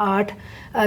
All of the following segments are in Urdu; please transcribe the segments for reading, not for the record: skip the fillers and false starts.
8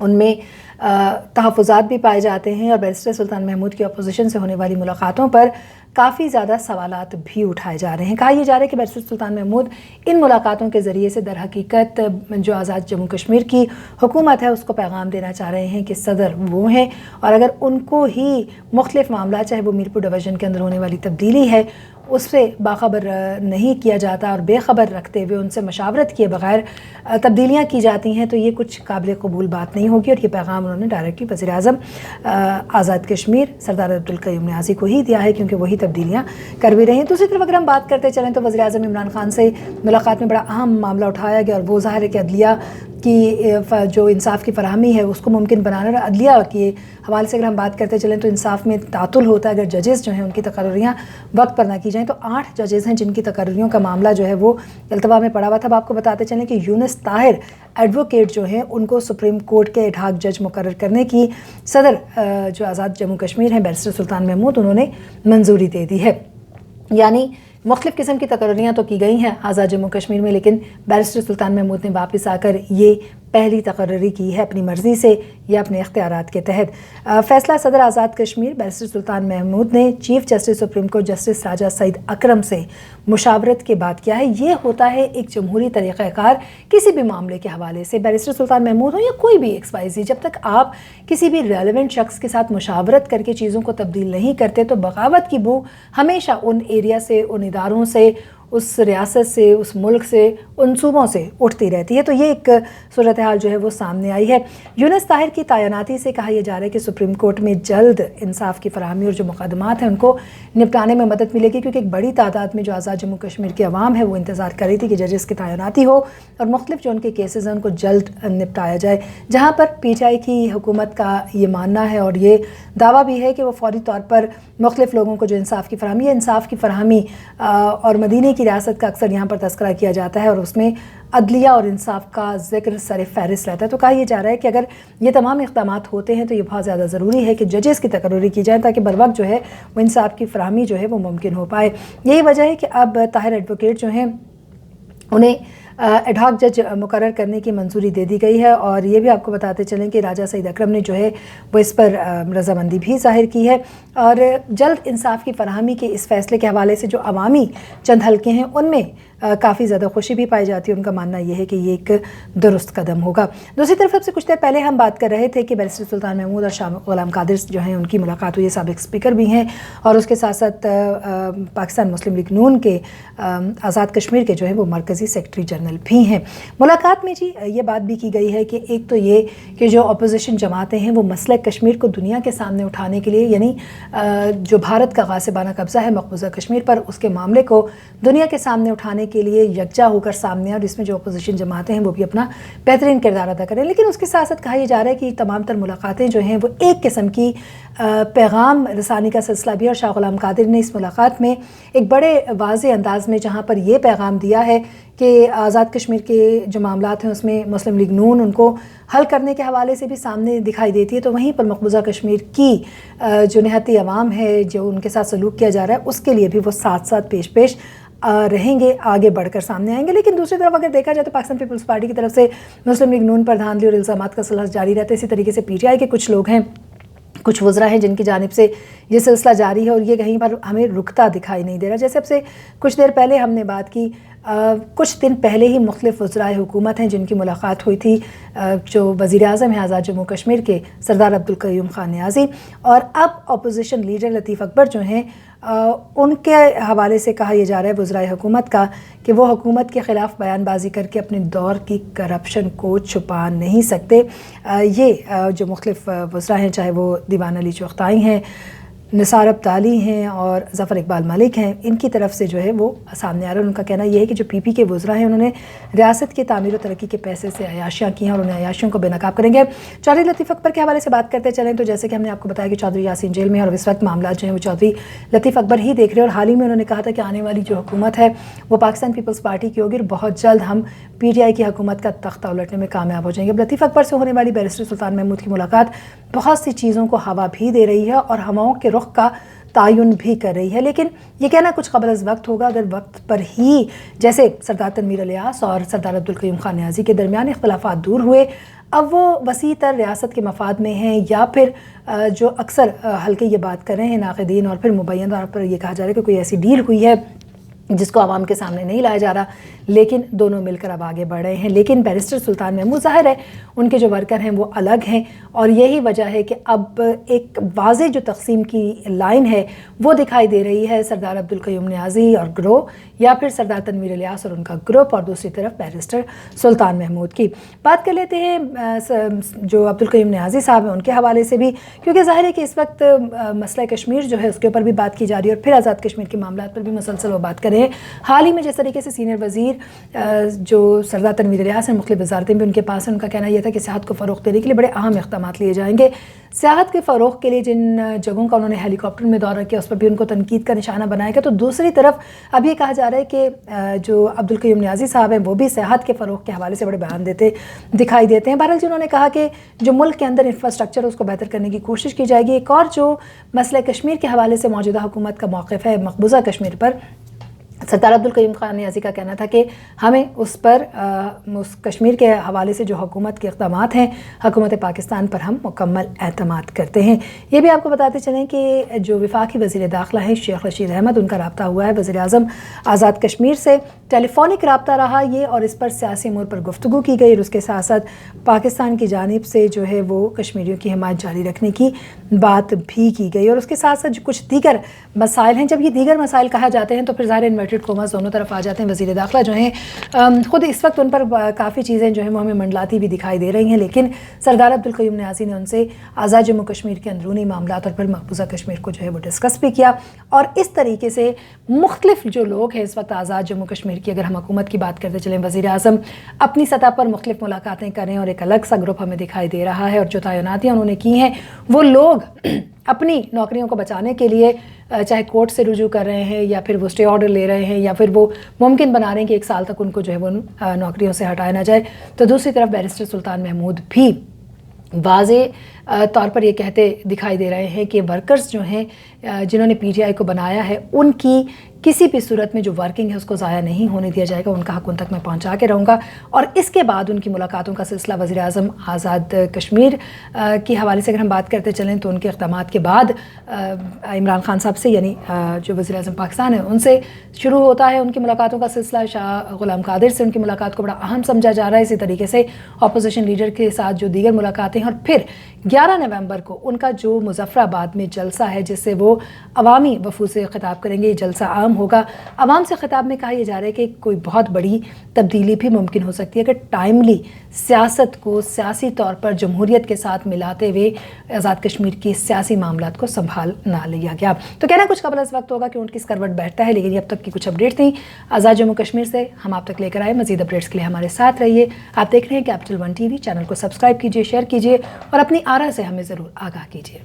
ان میں تحفظات بھی پائے جاتے ہیں اور بیرسٹر سلطان محمود کی اپوزیشن سے ہونے والی ملاقاتوں پر کافی زیادہ سوالات بھی اٹھائے جا رہے ہیں۔ کہا یہ جا رہا ہے کہ بیرسٹر سلطان محمود ان ملاقاتوں کے ذریعے سے در حقیقت جو آزاد جموں کشمیر کی حکومت ہے اس کو پیغام دینا چاہ رہے ہیں کہ صدر وہ ہیں، اور اگر ان کو ہی مختلف معاملات، چاہے وہ میرپور ڈویژن کے اندر ہونے والی تبدیلی ہے، اس سے باخبر نہیں کیا جاتا اور بے خبر رکھتے ہوئے ان سے مشاورت کیے بغیر تبدیلیاں کی جاتی ہیں، تو یہ کچھ قابل قبول بات نہیں ہوگی، اور یہ پیغام انہوں نے ڈائریکٹلی وزیر اعظم آزاد کشمیر سردار عبدالقیوم نیازی کو ہی دیا ہے، کیونکہ وہی تبدیلیاں کر بھی رہے ہیں۔ دوسری طرف اگر ہم بات کرتے چلیں تو وزیر اعظم عمران خان سے ملاقات میں بڑا اہم معاملہ اٹھایا گیا، اور وہ ظاہر ہے کہ عدلیہ کی جو انصاف کی فراہمی ہے اس کو ممکن بنانا، اور عدلیہ کے حوالے سے اگر ہم بات کرتے چلیں تو انصاف میں تعطل ہوتا ہے اگر ججز جو ہیں ان کی تقرریاں وقت پر نہ کی جائیں۔ تو 8 ججز ہیں جن کی تقرریوں کا معاملہ جو ہے وہ التوا میں پڑا ہوا تھا۔ اب آپ کو بتاتے چلیں کہ یونس طاہر ایڈوکیٹ جو ہیں ان کو سپریم کورٹ کے ایڈہاک جج مقرر کرنے کی صدر جو آزاد جموں کشمیر ہیں بیرسٹر سلطان محمود، انہوں نے منظوری دے دی ہے۔ یعنی مختلف قسم کی تقرریاں تو کی گئی ہیں آزاد جموں کشمیر میں، لیکن بیرسٹر سلطان محمود نے واپس آ کر یہ پہلی تقرری کی ہے اپنی مرضی سے یا اپنے اختیارات کے تحت۔ فیصلہ صدر آزاد کشمیر بیرسٹر سلطان محمود نے chief justice supreme court justice Raja Saeed Akram سے مشاورت کے بعد کیا ہے۔ یہ ہوتا ہے ایک جمہوری طریقہ کار کسی بھی معاملے کے حوالے سے، بیرسٹر سلطان محمود ہو یا کوئی بھی XYZ، جب تک آپ کسی بھی ریلیونٹ شخص کے ساتھ مشاورت کر کے چیزوں کو تبدیل نہیں کرتے تو بغاوت کی بو ہمیشہ ان ایریا سے، ان اداروں سے، اس ریاست سے، اس ملک سے، ان صوبوں سے اٹھتی رہتی ہے۔ تو یہ ایک صورتحال جو ہے وہ سامنے آئی ہے۔ یونس طاہر کی تعیناتی سے کہا یہ جا رہا ہے کہ سپریم کورٹ میں جلد انصاف کی فراہمی اور جو مقدمات ہیں ان کو نپٹانے میں مدد ملے گی، کیونکہ ایک بڑی تعداد میں جو آزاد جموں کشمیر کی عوام ہے وہ انتظار کر رہی تھی کہ ججز کی تعیناتی ہو اور مختلف جو ان کے کیسز ہیں ان کو جلد نپٹایا جائے، جہاں پر PTI کی حکومت کا یہ ماننا ہے اور یہ دعویٰ بھی ہے کہ وہ فوری طور پر مختلف لوگوں کو جو انصاف کی فراہمی ہے، انصاف کی فراہمی اور مدینہ کی ریاست کا اکثر یہاں پر تذکرہ کیا جاتا ہے اور اس میں عدلیہ اور انصاف کا ذکر سر فہرست رہتا ہے۔ تو کہا یہ جا رہا ہے کہ اگر یہ تمام اقدامات ہوتے ہیں تو یہ بہت زیادہ ضروری ہے کہ ججز کی تقرری کی جائے تاکہ بروقت جو ہے وہ انصاف کی فراہمی جو ہے وہ ممکن ہو پائے۔ یہی وجہ ہے کہ اب طاہر ایڈوکیٹ جو ہیں انہیں ایڈہاک جج مقرر کرنے کی منظوری دے دی گئی ہے، اور یہ بھی آپ کو بتاتے چلیں کہ راجہ سعید اکرم نے جو ہے وہ اس پر رضامندی بھی ظاہر کی ہے، اور جلد انصاف کی فراہمی کے اس فیصلے کے حوالے سے جو عوامی چند حلقے ہیں ان میں کافی زیادہ خوشی بھی پائی جاتی ہے۔ ان کا ماننا یہ ہے کہ یہ ایک درست قدم ہوگا۔ دوسری طرف اب سے کچھ دیر پہلے ہم بات کر رہے تھے کہ بیرسٹر سلطان محمود اور شاہ غلام قادر جو ہیں ان کی ملاقات ہوئی ہے، سابق اسپیکر بھی ہیں اور اس کے ساتھ ساتھ پاکستان مسلم لیگ نون کے آزاد کشمیر کے جو ہیں وہ مرکزی سیکرٹری جنرل بھی ہیں۔ ملاقات میں جی یہ بات بھی کی گئی ہے کہ ایک تو یہ کہ جو اپوزیشن جماعتیں ہیں وہ مسئلہ کشمیر کو دنیا کے سامنے اٹھانے کے لیے، یعنی جو بھارت کا غاصبانہ قبضہ ہے مقبوضہ کشمیر پر، اس کے معاملے کو دنیا کے سامنے اٹھانے کے لیے یکجا ہو کر سامنے، اور اس میں جو اپوزیشن جماعتیں ہیں وہ بھی اپنا بہترین کردار ادا کریں۔ لیکن اس کے ساتھ ساتھ کہا یہ جا رہا ہے کہ تمام تر ملاقاتیں جو ہیں وہ ایک قسم کی پیغام رسانی کا سلسلہ بھی، اور شاہ غلام قادر نے اس ملاقات میں ایک بڑے واضح انداز میں جہاں پر یہ پیغام دیا ہے کہ آزاد کشمیر کے جو معاملات ہیں اس میں مسلم لیگ نون ان کو حل کرنے کے حوالے سے بھی سامنے دکھائی دیتی ہے، تو وہیں پر مقبوضہ کشمیر کی جو نہتی عوام ہے جو ان کے ساتھ سلوک کیا جا رہا ہے اس کے لیے بھی وہ ساتھ ساتھ پیش رہیں گے، آگے بڑھ کر سامنے آئیں گے۔ لیکن دوسری طرف اگر دیکھا جائے تو پاکستان پیپلز پارٹی کی طرف سے مسلم لیگ نون پر دھاندلی اور الزامات کا سلسلہ جاری رہتا ہے، اسی طریقے سے PTI کے کچھ لوگ ہیں، کچھ وزراء ہیں جن کی جانب سے یہ سلسلہ جاری ہے اور یہ کہیں پر ہمیں رکتا دکھائی نہیں دے رہا۔ جیسے اب سے کچھ دیر پہلے ہم نے بات کی، کچھ دن پہلے ہی مختلف وزرائے حکومت ہیں جن کی ملاقات ہوئی تھی، جو وزیر اعظم ہیں آزاد جموں کشمیر کے سردار عبدالقیوم خان نیازی، اور اب اپوزیشن لیڈر لطیف اکبر جو ہیں ان کے حوالے سے کہا یہ جا رہا ہے وزرائے حکومت کا کہ وہ حکومت کے خلاف بیان بازی کر کے اپنے دور کی کرپشن کو چھپا نہیں سکتے۔ یہ جو مختلف وزراء ہیں، چاہے وہ دیوان علی چغتائی ہیں، نثار ابدالی ہیں اور ظفر اقبال ملک ہیں، ان کی طرف سے جو ہے وہ سامنے آ رہا ہے۔ ان کا کہنا یہ ہے کہ جو PP کے وزراء ہیں انہوں نے ریاست کی تعمیر و ترقی کے پیسے سے عیاشیاں کی ہیں اور انہیں عیاشیوں کو بے نقاب کریں گے۔ چودھری لطیف اکبر کے حوالے سے بات کرتے چلیں تو جیسے کہ ہم نے آپ کو بتایا کہ چودھری یاسین جیل میں، اور اس وقت معاملات جو ہیں وہ چودھری لطیف اکبر ہی دیکھ رہے ہیں، اور حال ہی میں انہوں نے کہا تھا کہ آنے والی جو حکومت ہے وہ پاکستان پیپلز پارٹی کی ہوگی اور بہت جلد ہم PTI کی حکومت کا تختہ الٹنے میں کامیاب ہو جائیں گے۔ اب لطیف اکبر سے ہونے والی بیرسٹر سلطان محمود کی ملاقات بہت سی چیزوں کو ہوا بھی دے رہی ہے اور ہواؤں کے رخ کا تعین بھی کر رہی ہے، لیکن یہ کہنا کچھ قبل از وقت ہوگا۔ اگر وقت پر ہی جیسے سردار تنویر الیاس اور سردار عبدالقیوم خان نیازی کے درمیان اختلافات دور ہوئے، اب وہ وسیع تر ریاست کے مفاد میں ہیں یا پھر جو اکثر ہلکے یہ بات کر رہے ہیں ناقدین اور پھر مبین طور پر یہ کہا جا رہا ہے کہ کوئی ایسی ڈیل ہوئی ہے جس کو عوام کے سامنے نہیں لایا جا رہا، لیکن دونوں مل کر اب آگے بڑھ رہے ہیں. لیکن بیرسٹر سلطان محمود ظاہر ہے ان کے جو ورکر ہیں وہ الگ ہیں، اور یہی وجہ ہے کہ اب ایک واضح جو تقسیم کی لائن ہے وہ دکھائی دے رہی ہے سردار عبدالقیوم نیازی اور گروہ، یا پھر سردار تنویر الیاس اور ان کا گروپ، اور دوسری طرف بیرسٹر سلطان محمود کی. بات کر لیتے ہیں جو عبدالقیوم نیازی صاحب ہیں ان کے حوالے سے بھی، کیونکہ ظاہر ہے کہ اس وقت مسئلہ کشمیر جو ہے اس کے اوپر بھی بات کی جا رہی ہے، اور پھر آزاد کشمیر کے معاملات پر بھی مسلسل وہ بات کر رہے ہیں. حال ہی میں جس طریقے سے سینئر وزیر جو سردار تنویر الیاس ہیں، مختلف وزارتیں بھی ان کے پاس ہیں، ان کا کہنا یہ تھا کہ سیاحت کو فروغ دینے کے لیے بڑے اہم اقدامات لیے جائیں گے. سیاحت کے فروغ کے لیے جن جگہوں کا انہوں نے ہیلی کاپٹر میں دورہ کیا اس پر بھی ان کو تنقید کا نشانہ بنایا گیا. تو دوسری طرف اب یہ کہا جا رہا ہے کہ جو عبدالقیوم نیازی صاحب ہیں وہ بھی سیاحت کے فروغ کے حوالے سے بڑے بیان دیتے دکھائی دیتے ہیں. بہرحال جنہوں نے کہا کہ جو ملک کے اندر انفراسٹرکچر اس کو بہتر کرنے کی کوشش کی جائے گی. ایک اور جو مسئلہ کشمیر کے حوالے سے موجودہ حکومت کا موقف ہے مقبوضہ کشمیر پر، سردار عبدالقیوم خان نیازی کا کہنا تھا کہ ہمیں اس پر اس کشمیر کے حوالے سے جو حکومت کے اقدامات ہیں حکومت پاکستان پر ہم مکمل اعتماد کرتے ہیں. یہ بھی آپ کو بتاتے چلیں کہ جو وفاقی وزیر داخلہ ہیں شیخ رشید احمد، ان کا رابطہ ہوا ہے وزیر اعظم آزاد کشمیر سے. ٹیلی فونک رابطہ رہا یہ، اور اس پر سیاسی امور پر گفتگو کی گئی، اور اس کے ساتھ ساتھ پاکستان کی جانب سے جو ہے وہ کشمیریوں کی حمایت جاری رکھنے کی بات بھی کی گئی. اور اس کے ساتھ ساتھ جو کچھ دیگر مسائل ہیں، جب یہ دیگر مسائل کہا جاتے ہیں تو پھر ظاہر انورٹڈ کوماز دونوں طرف آ جاتے ہیں. وزیر داخلہ جو ہیں خود اس وقت ان پر کافی چیزیں جو ہیں وہ ہمیں منڈلاتی بھی دکھائی دے رہی ہیں، لیکن سردار عبدالقیوم نیازی نے ان سے آزاد جموں کشمیر کے اندرونی معاملات اور پھر مقبوضہ کشمیر کو جو ہے وہ ڈسکس بھی کیا. اور اس طریقے سے مختلف جو لوگ ہیں اس وقت آزاد جموں کشمیر کی، اگر ہم حکومت کی بات کرتے چلیں، وزیر اعظم اپنی سطح پر مختلف ملاقاتیں کر رہے ہیں، اور ایک الگ سا گروپ ہمیں دکھائی دے رہا ہے. اور جو تعیناتیاں انہوں نے کی ہیں وہ لوگ اپنی نوکریوں کو بچانے کے لیے چاہے کورٹ سے رجوع کر رہے ہیں یا پھر وہ اسٹے آرڈر لے رہے ہیں یا پھر وہ ممکن بنا رہے ہیں کہ 1 سال تک ان کو جو ہے وہ نوکریوں سے ہٹایا نہ جائے. تو دوسری طرف بیرسٹر سلطان محمود بھی واضح طور پر یہ کہتے دکھائی دے رہے ہیں کہ ورکرز جو ہیں جنہوں نے پی ٹی آئی کو بنایا ہے ان کی کسی بھی صورت میں جو ورکنگ ہے اس کو ضائع نہیں ہونے دیا جائے گا، ان کا حق ان تک میں پہنچا کے رہوں گا. اور اس کے بعد ان کی ملاقاتوں کا سلسلہ وزیر اعظم آزاد کشمیر کے حوالے سے اگر ہم بات کرتے چلیں تو ان کے اقدامات کے بعد عمران خان صاحب سے، یعنی جو وزیر اعظم پاکستان ہے، ان سے شروع ہوتا ہے ان کی ملاقاتوں کا سلسلہ. شاہ غلام قادر سے ان کی ملاقات کو بڑا اہم سمجھا جا رہا ہے. اسی طریقے سے اپوزیشن لیڈر کے ساتھ جو دیگر ملاقاتیں ہیں، اور پھر 11 نومبر کو ان کا جو مظفر آباد میں جلسہ ہے جس سے وہ عوامی وفود سے خطاب کریں گے. یہ جلسہ عام ہوگا. عوام سے خطاب میں کہا یہ جا رہا ہے کہ کوئی بہت بڑی تبدیلی بھی ممکن ہو سکتی ہے کہ ٹائملی سیاست کو سیاسی طور پر جمہوریت کے ساتھ ملاتے ہوئے آزاد کشمیر کی سیاسی معاملات کو سنبھال نہ لیا گیا. تو کہنا کچھ قبل از وقت ہوگا کہ ان کی کروٹ بیٹھتا ہے، لیکن اب تک کی کچھ اپڈیٹ تھیں آزاد جموں کشمیر سے ہم آپ تک لے کر آئے. مزید اپڈیٹس کے لیے ہمارے ساتھ رہیے. آپ دیکھ رہے ہیں کیپٹل 1 ٹی وی. چینل کو سبسکرائب کیجیے، شیئر کیجیے اور اپنی آرا سے ہمیں ضرور آگاہ کیجیے.